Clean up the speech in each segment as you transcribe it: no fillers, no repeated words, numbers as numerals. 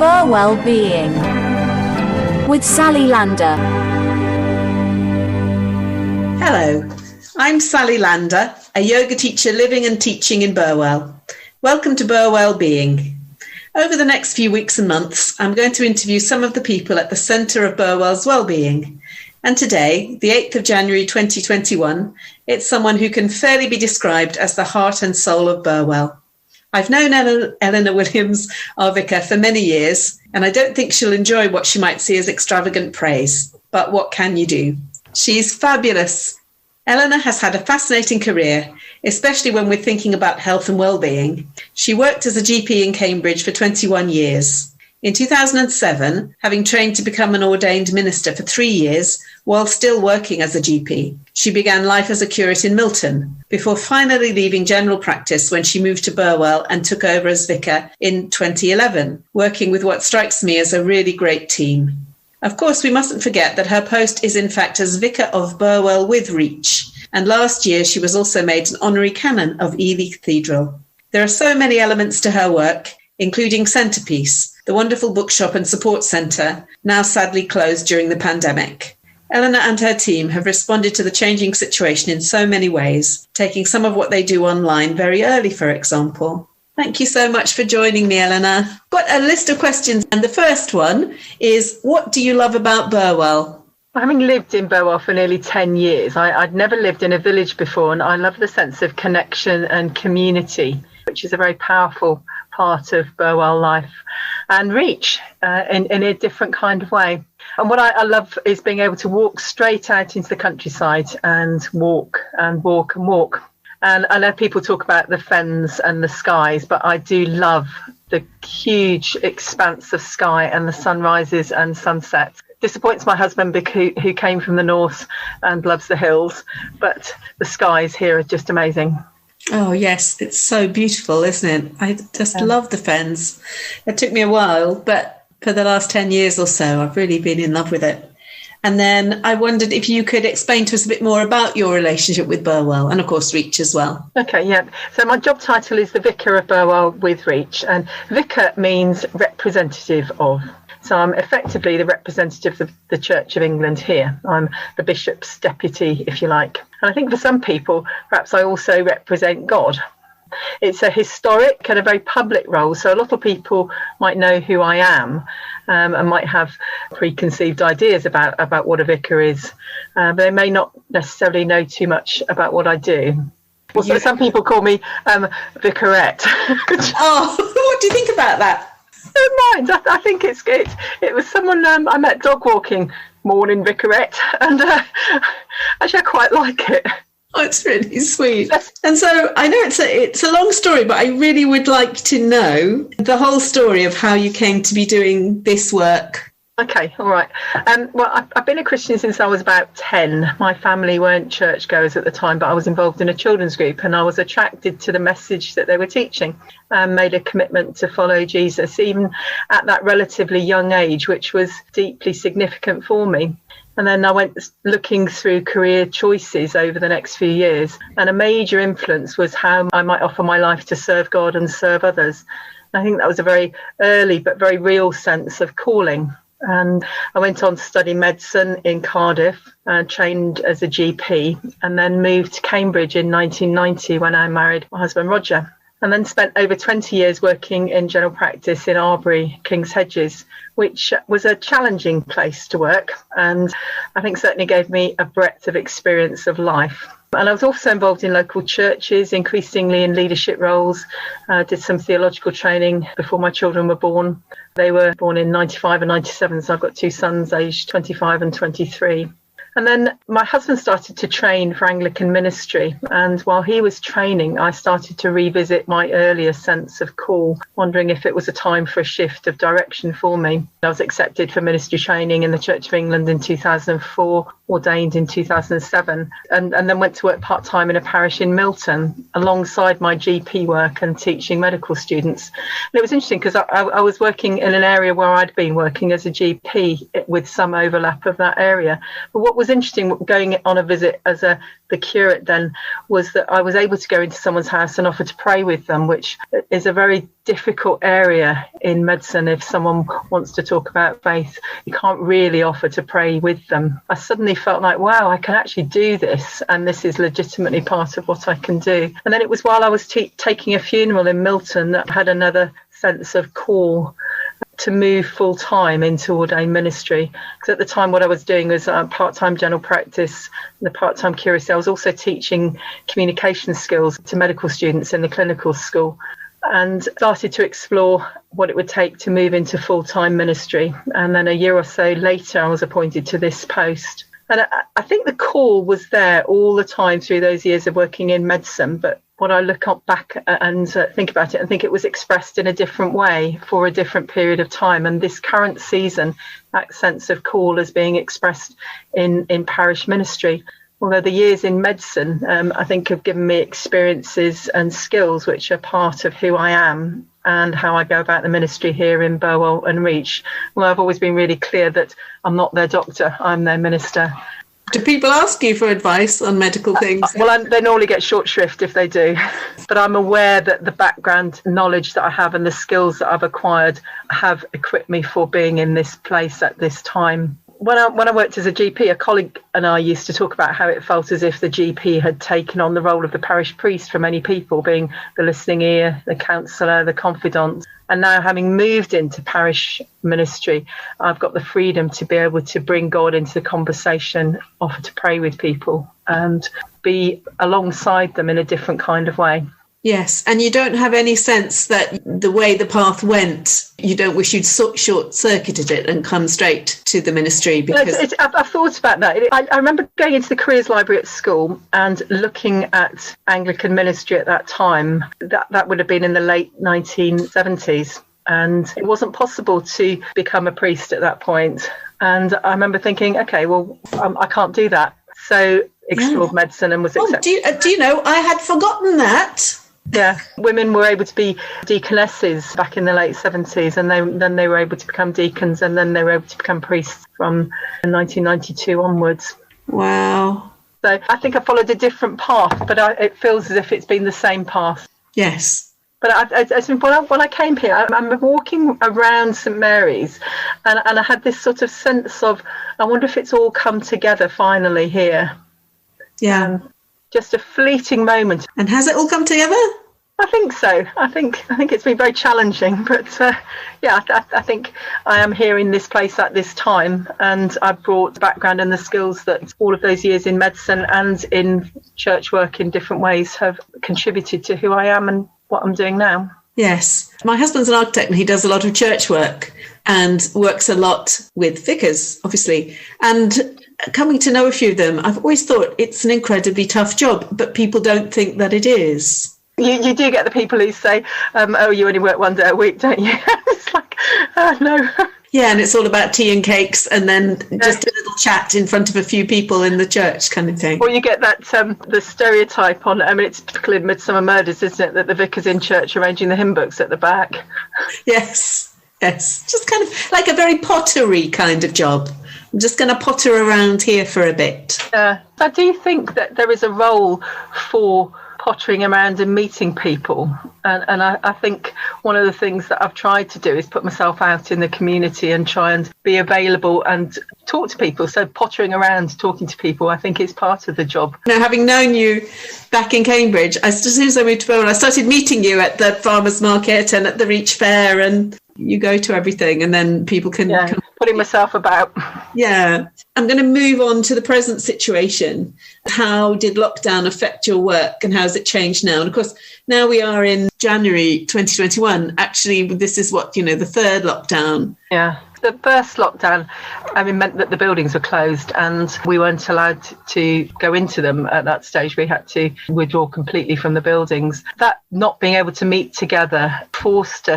Burwellbeing with Sally Lander. Hello, I'm Sally Lander, a yoga teacher living and teaching in Burwell. Welcome to Burwellbeing. Over the next few weeks and months, I'm going to interview some of the people at the centre of Burwell's well-being. And today, the 8th of January 2021, it's someone who can fairly be described as the heart and soul of Burwell. I've known Eleanor Williams, our vicar, for many years, and I don't think she'll enjoy what she might see as extravagant praise. But what can you do? She's fabulous. Eleanor has had a fascinating career, especially when we're thinking about health and well-being. She worked as a GP in Cambridge for 21 years. In 2007, having trained to become an ordained minister for 3 years, while still working as a GP, she began life as a curate in Milton, before finally leaving general practice when she moved to Burwell and took over as vicar in 2011, working with what strikes me as a really great team. Of course, we mustn't forget that her post is in fact as vicar of Burwell with Reach, and last year she was also made an honorary canon of Ely Cathedral. There are so many elements to her work, including Centrepiece, the wonderful bookshop and support centre, now sadly closed during the pandemic. Eleanor and her team have responded to the changing situation in so many ways, taking some of what they do online very early, for example. Thank you so much for joining me, Eleanor. Got a list of questions, and the first one is, what do you love about Burwell? Having lived in Burwell for nearly 10 years, I'd never lived in a village before, and I love the sense of connection and community, which is a very powerful part of Burwell life, and reach in a different kind of way. And what I love is being able to walk straight out into the countryside and walk and walk and walk. And I know people talk about the fens and the skies, but I do love the huge expanse of sky and the sunrises and sunsets. Disappoints my husband who came from the north and loves the hills, but the skies here are just amazing. Oh, yes, it's so beautiful, isn't it? I just love the fens. It took me a while, but for the last 10 years or so, I've really been in love with it. And then I wondered if you could explain to us a bit more about your relationship with Burwell and, of course, Reach as well. Okay, yeah. So my job title is the Vicar of Burwell with Reach, and vicar means representative of. So I'm effectively the representative of the Church of England here. I'm the bishop's deputy, if you like. And I think for some people, perhaps I also represent God. It's a historic and a very public role. So a lot of people might know who I am and might have preconceived ideas about what a vicar is. But they may not necessarily know too much about what I do. Also, some people call me vicarette. Oh, what do you think about that? Don't mind. I think it's good. It was someone I met dog walking, morning vicarette, and actually I quite like it. Oh, it's really sweet. And so I know it's a long story, but I really would like to know the whole story of how you came to be doing this work. Okay, all right. Well, I've been a Christian since I was about 10. My family weren't churchgoers at the time, but I was involved in a children's group, and I was attracted to the message that they were teaching and made a commitment to follow Jesus, even at that relatively young age, which was deeply significant for me. And then I went looking through career choices over the next few years, and a major influence was how I might offer my life to serve God and serve others. I think that was a very early but very real sense of calling. And I went on to study medicine in Cardiff, trained as a GP, and then moved to Cambridge in 1990 when I married my husband Roger. And then spent over 20 years working in general practice in Arbury, King's Hedges, which was a challenging place to work. And I think certainly gave me a breadth of experience of life. And I was also involved in local churches, increasingly in leadership roles. Did some theological training before my children were born. They were born in 95 and 97, so I've got two sons aged 25 and 23. And then my husband started to train for Anglican ministry. And while he was training, I started to revisit my earlier sense of call, wondering if it was a time for a shift of direction for me. I was accepted for ministry training in the Church of England in 2004, ordained in 2007, and then went to work part-time in a parish in Milton alongside my GP work and teaching medical students. And it was interesting because I was working in an area where I'd been working as a GP with some overlap of that area. But what was interesting going on a visit as a the curate then was that I was able to go into someone's house and offer to pray with them, which is a very difficult area in medicine. If someone wants to talk about faith, you can't really offer to pray with them. I suddenly felt like, wow, I can actually do this, and this is legitimately part of what I can do. And then it was while I was taking a funeral in Milton that I had another sense of call to move full-time into ordained ministry, because at the time what I was doing was part-time general practice, the part-time curacy. I was also teaching communication skills to medical students in the clinical school, and started to explore what it would take to move into full-time ministry. And then a year or so later I was appointed to this post, and I think the call was there all the time through those years of working in medicine, but when I look back and think about it, I think it was expressed in a different way for a different period of time. And this current season, that sense of call is being expressed in parish ministry. Although the years in medicine, I think, have given me experiences and skills which are part of who I am and how I go about the ministry here in Burwell and Reach. Well, I've always been really clear that I'm not their doctor, I'm their minister. Do people ask you for advice on medical things? They normally get short shrift if they do. But I'm aware that the background knowledge that I have and the skills that I've acquired have equipped me for being in this place at this time. When I worked as a GP, a colleague and I used to talk about how it felt as if the GP had taken on the role of the parish priest for many people, being the listening ear, the counsellor, the confidant. And now, having moved into parish ministry, I've got the freedom to be able to bring God into the conversation, offer to pray with people and be alongside them in a different kind of way. Yes, and you don't have any sense that the way the path went, you don't wish you'd short-circuited it and come straight to the ministry? Because I've thought about that. I remember going into the careers library at school and looking at Anglican ministry at that time. That would have been in the late 1970s. And it wasn't possible to become a priest at that point. And I remember thinking, okay, well, I can't do that. So explored medicine and was accepted. Do you know, I had forgotten that. Yeah, women were able to be deaconesses back in the late 70s, and then they were able to become deacons, and then they were able to become priests from 1992 onwards. Wow. So I think I followed a different path, but it feels as if it's been the same path. Yes. But when I came here, I remember walking around St Mary's, and I had this sort of sense of, I wonder if it's all come together finally here. Yeah. Just a fleeting moment. And has it all come together? I think so. I think it's been very challenging, but I think I am here in this place at this time, and I've brought the background and the skills that all of those years in medicine and in church work in different ways have contributed to who I am and what I'm doing now. Yes. My husband's an architect and he does a lot of church work and works a lot with vicars, obviously. And coming to know a few of them, I've always thought it's an incredibly tough job, but people don't think that it is. You do get the people who say, oh, you only work one day a week, don't you? It's like, no. Yeah, and it's all about tea and cakes and then just a little chat in front of a few people in the church kind of thing. Or you get that, the stereotype on, it's typical in Midsummer Murders, isn't it, that the vicar's in church arranging the hymn books at the back. Yes, just kind of like a very pottery kind of job. I'm just going to potter around here for a bit. I do think that there is a role for pottering around and meeting people. And I think one of the things that I've tried to do is put myself out in the community and try and be available and talk to people. So pottering around, talking to people, I think is part of the job. Now, having known you back in Cambridge, as soon as I moved to Burwell, I started meeting you at the farmers market and at the Reach Fair, and you go to everything and then people can come. Putting myself about. Yeah. I'm going to move on to the present situation. How did lockdown affect your work and how has it changed now? And of course, now we are in January 2021. Actually, this is the third lockdown. Yeah. The first lockdown, meant that the buildings were closed and we weren't allowed to go into them at that stage. We had to withdraw completely from the buildings. That not being able to meet together forced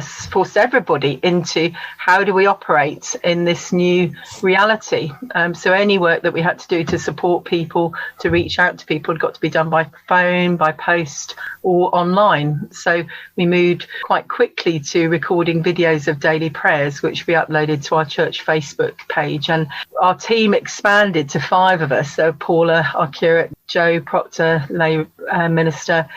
everybody into how do we operate in this new reality. So any work that we had to do to support people, to reach out to people, had got to be done by phone, by post or online. So we moved quite quickly to recording videos of daily prayers, which we uploaded to our church Facebook page, and our team expanded to 5 of us. So Paula, our curate, Joe Proctor, lay minister,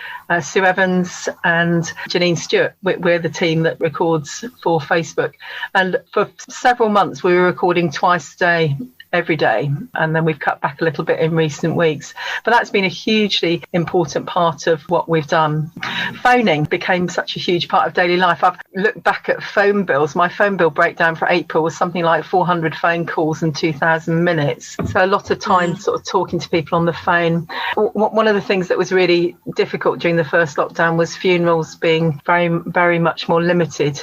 Sue Evans and Janine Stewart. We're the team that records for Facebook. And for several months, we were recording twice a day, every day, and then we've cut back a little bit in recent weeks, but that's been a hugely important part of what we've done. Phoning became such a huge part of daily life. I've looked back at phone bills. My phone bill breakdown for April was something like 400 phone calls and 2,000 minutes, so a lot of time sort of talking to people on the phone. One of the things that was really difficult during the first lockdown was funerals being very much more limited.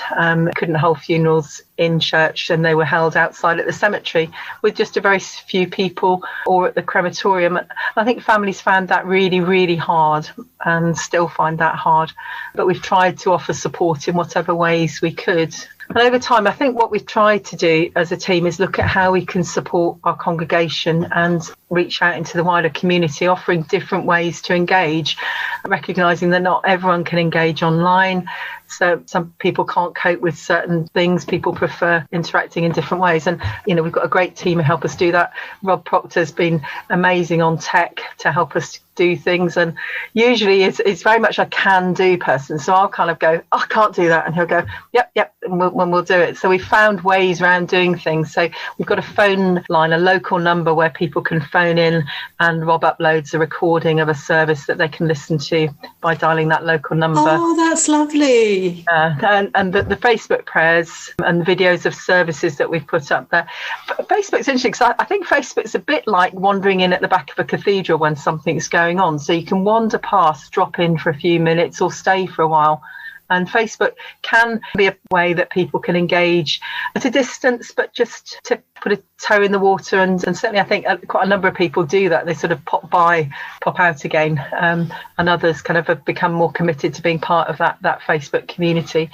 Couldn't hold funerals in church, and they were held outside at the cemetery with just a very few people, or at the crematorium. I think families found that really, really hard, and still find that hard, but we've tried to offer support in whatever ways we could. And over time, I think what we've tried to do as a team is look at how we can support our congregation and reach out into the wider community, offering different ways to engage, recognising that not everyone can engage online. So some people can't cope with certain things. People prefer interacting in different ways. And, we've got a great team who help us do that. Rob Proctor's been amazing on tech to help us do things. And usually it's very much a can-do person. So I'll kind of go, I can't do that. And he'll go, yep, and we'll do it. So we've found ways around doing things. So we've got a phone line, a local number where people can phone in, and Rob uploads a recording of a service that they can listen to by dialing that local number. Oh, that's lovely. And the Facebook prayers and the videos of services that we've put up there. Facebook's interesting because I think Facebook's a bit like wandering in at the back of a cathedral when something's going on. So you can wander past, drop in for a few minutes, or stay for a while. And Facebook can be a way that people can engage at a distance, but just to put a toe in the water. And certainly I think quite a number of people do that. They sort of pop out again. And others kind of have become more committed to being part of that Facebook community.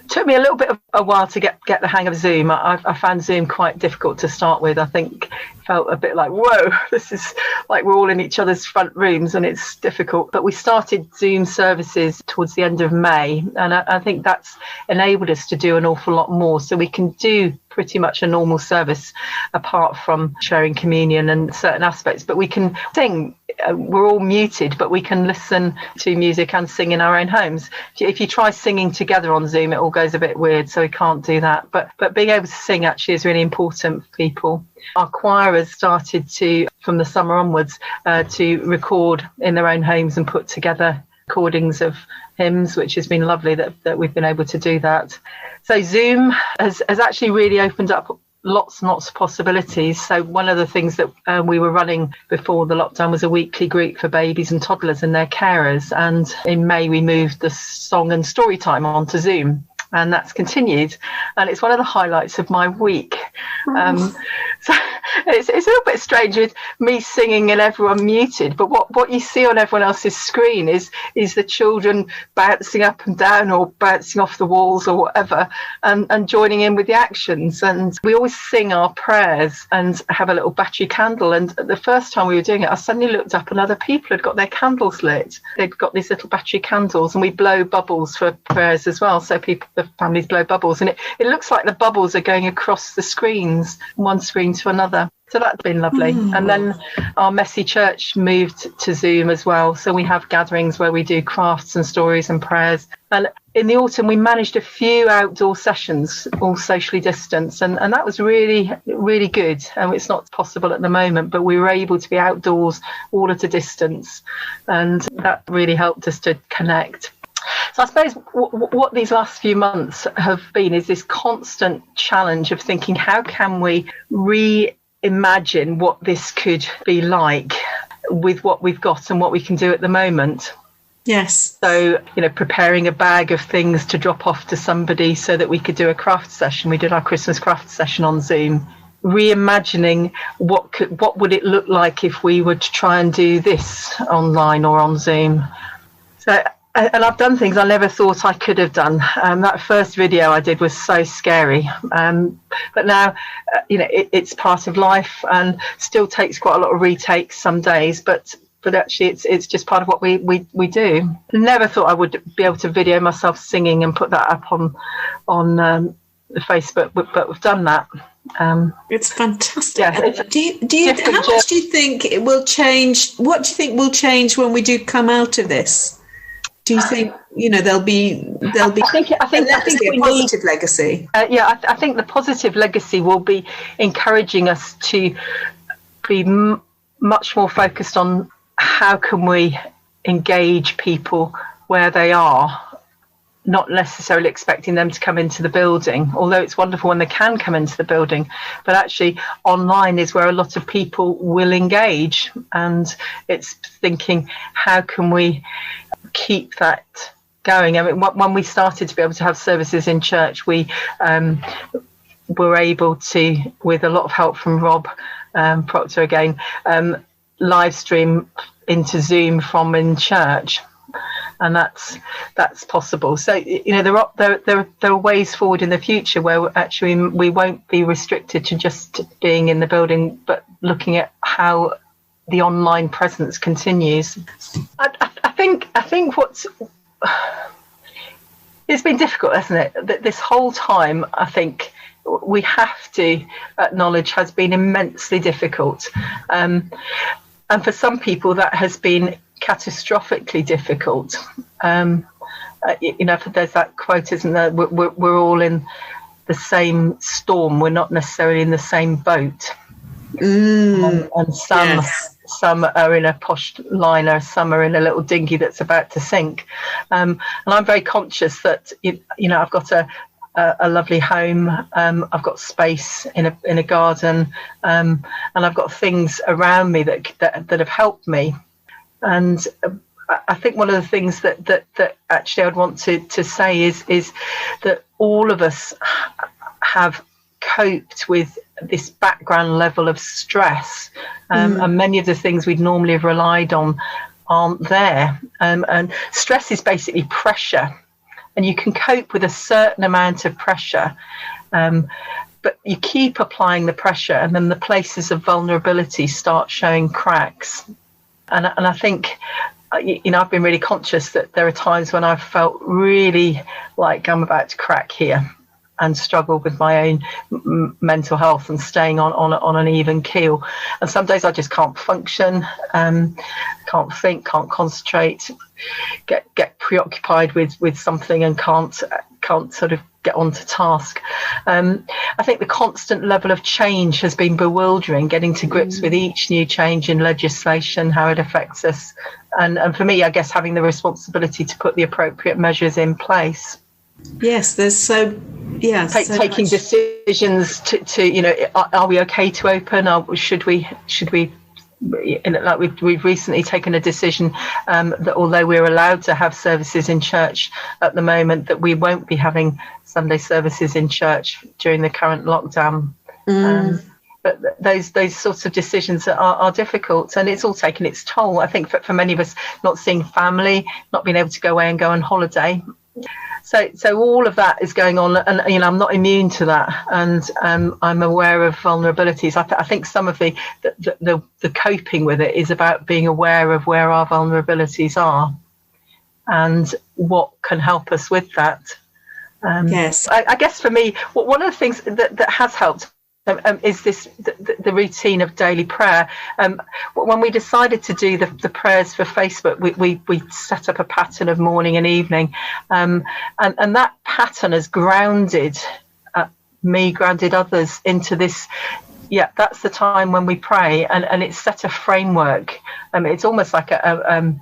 It took me a little bit of a while to get the hang of Zoom. I found Zoom quite difficult to start with. I think it felt a bit like, whoa, this is like we're all in each other's front rooms and it's difficult. But we started Zoom services towards the end of May, and I think that's enabled us to do an awful lot more. So we can do pretty much a normal service apart from sharing communion and certain aspects, but we can sing. We're all muted, but we can listen to music and sing in our own homes. If you try singing together on Zoom, it all goes a bit weird, so we can't do that. But being able to sing actually is really important for people. Our choir has started to, from the summer onwards, to record in their own homes and put together recordings of hymns, which has been lovely that we've been able to do that. So Zoom has actually really opened up lots and lots of possibilities. So one of the things that we were running before the lockdown was a weekly group for babies and toddlers and their carers. And in May, we moved the song and story time onto Zoom. And that's continued. And it's one of the highlights of my week. So it's a little bit strange with me singing and everyone muted. But what you see on everyone else's screen is the children bouncing up and down or bouncing off the walls or whatever, and joining in with the actions. And we always sing our prayers and have a little battery candle. And the first time we were doing it, I suddenly looked up and other people had got their candles lit. They'd got these little battery candles, and we blow bubbles for prayers as well. So the families blow bubbles, and it looks like the bubbles are going across the screens, one screen to another. So that's been lovely. And then our messy church moved to Zoom as well. So we have gatherings where we do crafts and stories and prayers. And in the autumn, we managed a few outdoor sessions, all socially distanced. And that was really, really good. It's not possible at the moment, but we were able to be outdoors all at a distance. And that really helped us to connect. So I suppose what these last few months have been is this constant challenge of thinking, how can we reimagine what this could be like with what we've got and what we can do at the moment? Yes. So, preparing a bag of things to drop off to somebody so that we could do a craft session. We did our Christmas craft session on Zoom. Reimagining what would it look like if we were to try and do this online or on Zoom. And I've done things I never thought I could have done. That first video I did was so scary. But now, it's part of life and still takes quite a lot of retakes some days. But actually, it's just part of what we do. Never thought I would be able to video myself singing and put that up on Facebook, but we've done that. It's fantastic. Yeah, how much do you think it will change? What do you think will change when we do come out of this? Do you think there'll be I think a positive legacy? I think the positive legacy will be encouraging us to be much more focused on how can we engage people where they are, not necessarily expecting them to come into the building, although it's wonderful when they can come into the building, but actually online is where a lot of people will engage, and it's thinking how can we keep that going. I mean, when we started to be able to have services in church, we were able to, with a lot of help from Rob Proctor again, live stream into Zoom from in church, and that's possible. So there are ways forward in the future where actually we won't be restricted to just being in the building, but looking at how the online presence continues. I think it's been difficult, hasn't it? This whole time, I think we have to acknowledge has been immensely difficult, and for some people that has been catastrophically difficult. There's that quote, isn't there? We're all in the same storm. We're not necessarily in the same boat. And some are in a posh liner, some are in a little dinghy that's about to sink. And I'm very conscious that I've got a lovely home. I've got space in a garden, and I've got things around me that have helped me. And I think one of the things that actually I'd want to say is that all of us have coped with this background level of stress, and many of the things we'd normally have relied on aren't there. And stress is basically pressure, and you can cope with a certain amount of pressure, but you keep applying the pressure, and then the places of vulnerability start showing cracks. And I think, I've been really conscious that there are times when I've felt really like I'm about to crack here, and struggle with my own mental health and staying on an even keel. And some days I just can't function, can't think, can't concentrate, get preoccupied with something and can't sort of get onto task. I think the constant level of change has been bewildering, getting to grips with each new change in legislation, how it affects us. And for me, I guess having the responsibility to put the appropriate measures in place. Yes, taking decisions to are we okay to open? Or should we like we've recently taken a decision that although we're allowed to have services in church at the moment, that we won't be having Sunday services in church during the current lockdown. But those sorts of decisions are difficult, and it's all taken its toll. I think for many of us, not seeing family, not being able to go away and go on holiday. So all of that is going on, and I'm not immune to that, and I'm aware of vulnerabilities. I think some of the coping with it is about being aware of where our vulnerabilities are and what can help us with that. Yes, I guess for me, one of the things that has helped is the routine of daily prayer. When we decided to do the prayers for Facebook, we set up a pattern of morning and evening, and that pattern has grounded me, grounded others into this. Yeah, that's the time when we pray, and it's set a framework. It's almost like a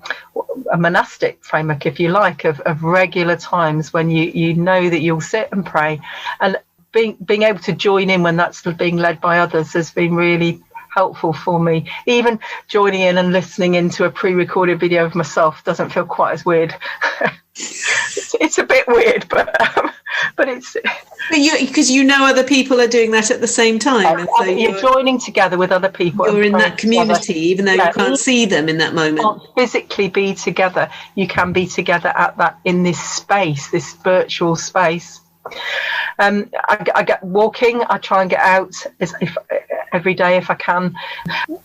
monastic framework, if you like, of regular times when you know that you'll sit and pray. And being able to join in when that's being led by others has been really helpful for me. Even joining in and listening into a pre-recorded video of myself doesn't feel quite as weird. It's a bit weird, but it's. But because other people are doing that at the same time, and so you're joining together with other people. You're in that community, together. Even though you can't see them in that moment. You can't physically be together. You can be together in this space, this virtual space. I get walking. I try and get out every day if I can.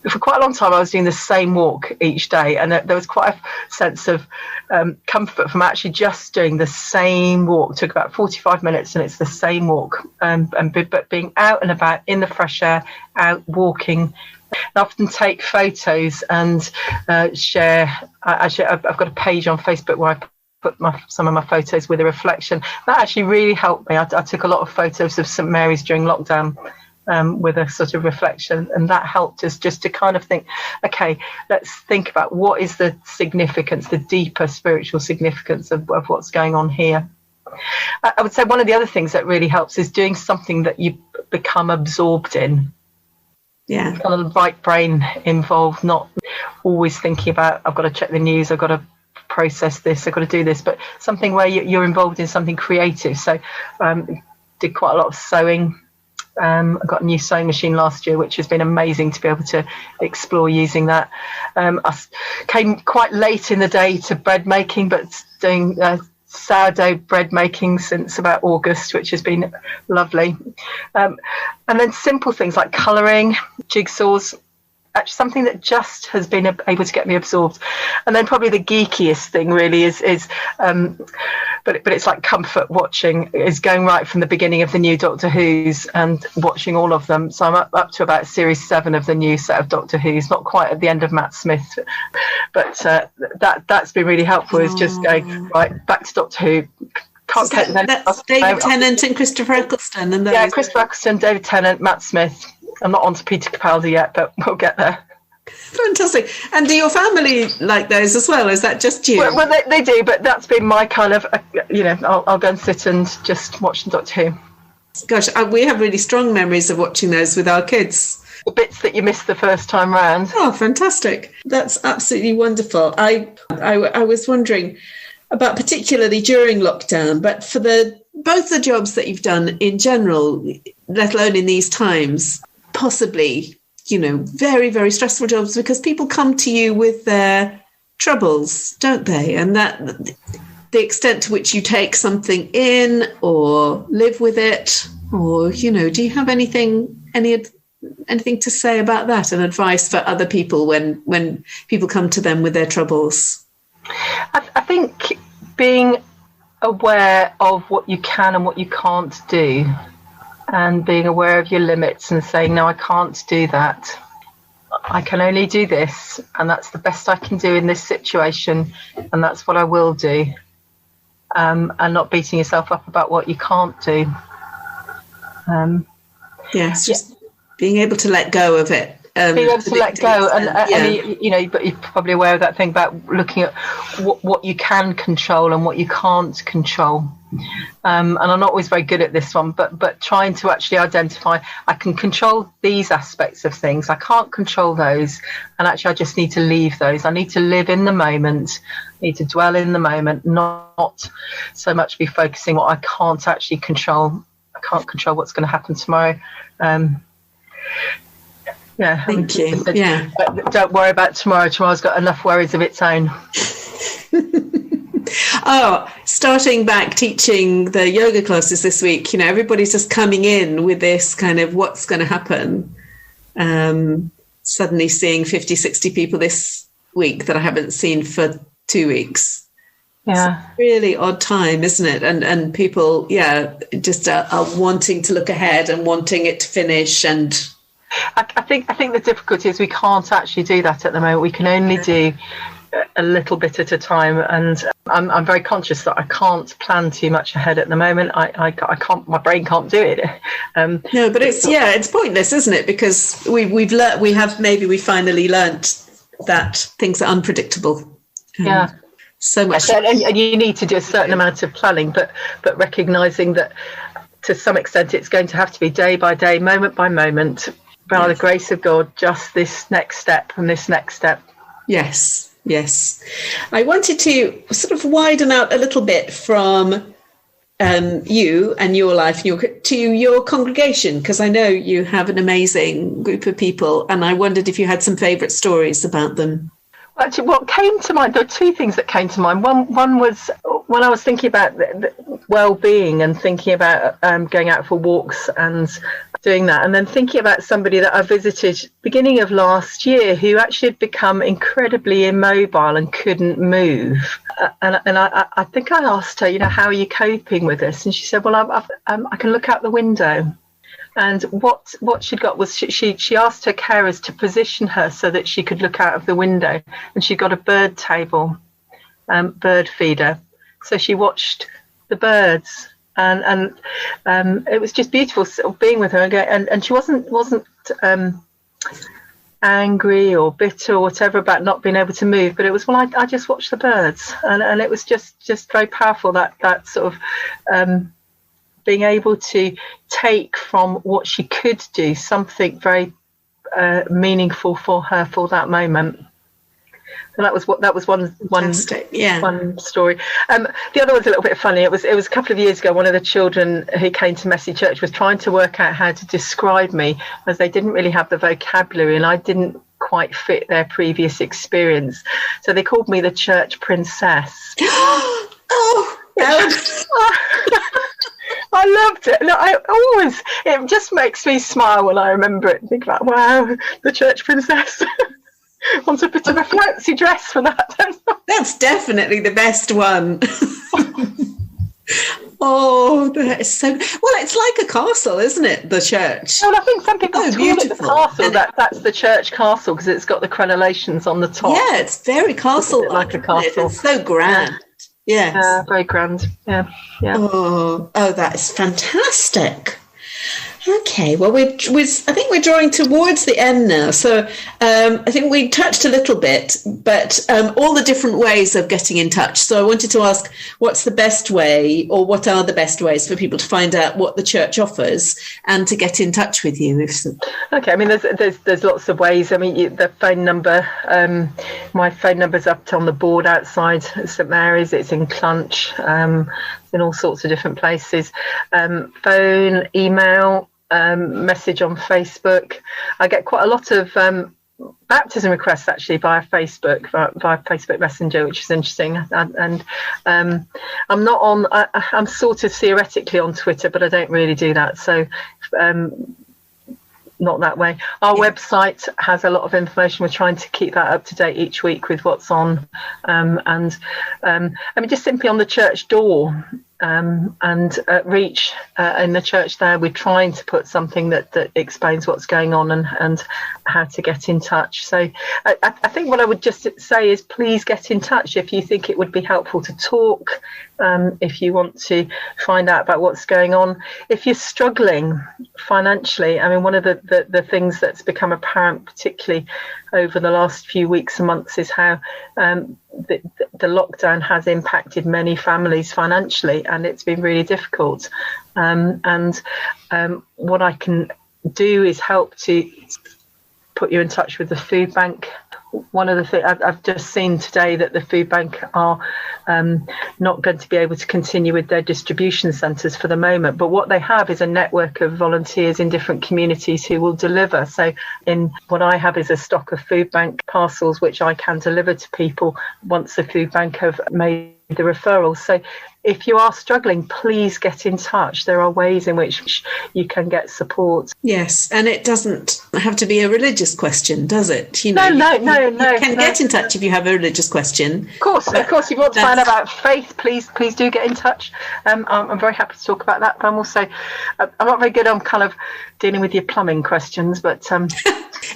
For quite a long time I was doing the same walk each day, and there was quite a sense of comfort from actually just doing the same walk. It took about 45 minutes and it's the same walk, but being out and about in the fresh air, out walking. I often take photos and share. I've got a page on Facebook where I put some of my photos with a reflection. That actually really helped me. I took a lot of photos of St Mary's during lockdown with a sort of reflection, and that helped us just to kind of think, okay, let's think about what is the significance, the deeper spiritual significance of what's going on here. I would say one of the other things that really helps is doing something that you become absorbed in. Yeah, kind of right brain involved, not always thinking about, I've got to check the news, I've got to process this, I've got to do this, but something where you're involved in something creative. So did quite a lot of sewing. I got a new sewing machine last year, which has been amazing to be able to explore using that. I came quite late in the day to bread making, but doing sourdough bread making since about August, which has been lovely. And then simple things like colouring, jigsaws, actually something that just has been able to get me absorbed. And then probably the geekiest thing really is but it's like comfort watching, is going right from the beginning of the new Doctor Who's and watching all of them. So I'm up to about series 7 of the new set of Doctor Who's, not quite at the end of Matt Smith, but that's been really helpful, is just going right back to Doctor Who. Can't take that's David Tennant and Christopher Eccleston. And yeah, Christopher Eccleston, David Tennant, Matt Smith. I'm not on to Peter Capaldi yet, but we'll get there. Fantastic. And do your family like those as well? Is that just you? Well, they do, but that's been my kind of, I'll go and sit and just watch Doctor Who. Gosh, we have really strong memories of watching those with our kids. The bits that you missed the first time round. Oh, fantastic. That's absolutely wonderful. I was wondering about particularly during lockdown, but for both the jobs that you've done in general, let alone in these times, possibly, very, very stressful jobs, because people come to you with their troubles, don't they? And that the extent to which you take something in or live with it, or, do you have anything to say about that, and advice for other people when people come to them with their troubles? I think being aware of what you can and what you can't do, and being aware of your limits and saying, no, I can't do that. I can only do this, and that's the best I can do in this situation, and that's what I will do. And not beating yourself up about what you can't do. Just being able to let go of it. Being able to let go, and but you're probably aware of that thing about looking at what you can control and what you can't control. And I'm not always very good at this one, but trying to actually identify, I can control these aspects of things, I can't control those, and actually I just need to leave those. I need to live in the moment, I need to dwell in the moment, not so much be focusing what I can't actually control. I can't control what's going to happen tomorrow. Thank you. Yeah. Don't worry about tomorrow. Tomorrow's got enough worries of its own. Starting back teaching the yoga classes this week, everybody's just coming in with this kind of what's going to happen. Suddenly seeing 50, 60 people this week that I haven't seen for 2 weeks. Yeah. It's a really odd time, isn't it? And people, just are wanting to look ahead and wanting it to finish. And I think the difficulty is we can't actually do that at the moment. We can only do a little bit at a time, and I'm very conscious that I can't plan too much ahead at the moment. I can't. My brain can't do it. No, but it's pointless, isn't it? Because we finally learnt that things are unpredictable. Yeah. So much, and you need to do a certain amount of planning, but recognising that to some extent it's going to have to be day by day, moment by moment, by the grace of God, just this next step and this next step. Yes. I wanted to sort of widen out a little bit from you and your life to your congregation, because I know you have an amazing group of people, and I wondered if you had some favourite stories about them. Actually, what came to mind, there are two things that came to mind. One was when I was thinking about the well-being and thinking about going out for walks and doing that, and then thinking about somebody that I visited beginning of last year who actually had become incredibly immobile and couldn't move. And I think I asked her, how are you coping with this? And she said, well, I can look out the window. And what she got was she asked her carers to position her so that she could look out of the window, and she got a bird table, bird feeder. So she watched the birds, and it was just beautiful sort of being with her. And she wasn't angry or bitter or whatever about not being able to move, but it was, well, I just watched the birds, and it was just very powerful, that sort of being able to take from what she could do something very meaningful for her for that moment. And that was one story. The other one's a little bit funny. It was a couple of years ago. One of the children who came to Messy Church was trying to work out how to describe me, as they didn't really have the vocabulary, and I didn't quite fit their previous experience. So they called me the church princess. I loved it. Look, it just makes me smile when I remember it and think about, wow, the church princess. Wants a bit of a fancy dress for that. That's definitely the best one. Oh, that is so... Well, it's like a castle, isn't it, the church? Well, I think some people call it the castle. That's the church castle because it's got the crenellations on the top. Yeah, it's very castle like a castle. It's so grand. Yes. Yeah, very grand. Yeah. Oh, that is fantastic. Okay, well, I think we're drawing towards the end now. So I think we touched a little bit, but all the different ways of getting in touch. So I wanted to ask, what's the best way, or what are the best ways for people to find out what the church offers and to get in touch with you? Okay, I mean, there's lots of ways. I mean, the phone number, my phone number's up on the board outside St Mary's. It's in Clunch. It's in all sorts of different places. Phone, email, message on Facebook. I get quite a lot of baptism requests actually via Facebook Messenger, which is interesting. And I'm not on. I'm sort of theoretically on Twitter, but I don't really do that. So. Not that way. Our website has a lot of information. We're trying to keep that up to date each week with what's on. I mean, just simply on the church door and Reach in the church there, we're trying to put something that explains what's going on and how to get in touch. So I think what I would just say is please get in touch if you think it would be helpful to talk, if you want to find out about what's going on. If you're struggling financially, I mean, one of the things that's become apparent, particularly over the last few weeks and months, is how the lockdown has impacted many families financially, and it's been really difficult. What I can do is help to put you in touch with the food bank. One of the things I've just seen today, that the food bank are not going to be able to continue with their distribution centres for the moment, but what they have is a network of volunteers in different communities who will deliver. So in what I have is a stock of food bank parcels which I can deliver to people once the food bank have made the referrals. So if you are struggling, please get in touch. There are ways in which you can get support. Yes, and it doesn't have to be a religious question, does it? You can get in touch if you have a religious question. Of course, if you want to find out about faith, please do get in touch. I'm very happy to talk about that. But I'm also, I'm not very good on kind of dealing with your plumbing questions, but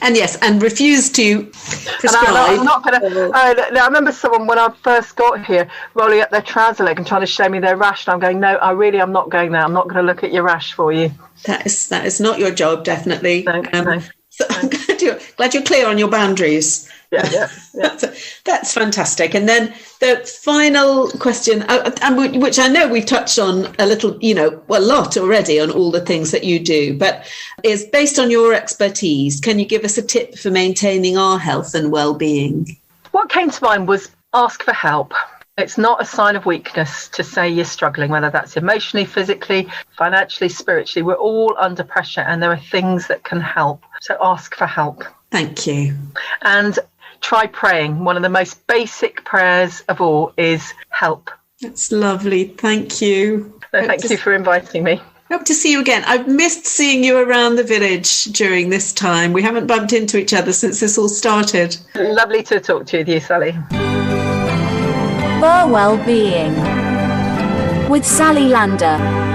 and yes, and refuse to prescribe. I'm not going to. I remember someone when I first got here rolling up their trouser leg and trying to show me their rash, and I'm going, no, I'm not going there. I'm not going to look at your rash for you. That is not your job, definitely. No. So I'm glad you're clear on your boundaries. Yeah. That's fantastic. And then the final question, which I know we've touched on a little, a lot already on all the things that you do, but is based on your expertise. Can you give us a tip for maintaining our health and well-being? What came to mind was ask for help. It's not a sign of weakness to say you're struggling, whether that's emotionally, physically, financially, spiritually. We're all under pressure and there are things that can help. So ask for help. Thank you. And try praying. One of the most basic prayers of all is help. That's lovely. Thank you. So thank you for inviting me. Hope to see you again. I've missed seeing you around the village during this time. We haven't bumped into each other since this all started. Lovely to talk to you, Sally. Burwellbeing with Sally Lander.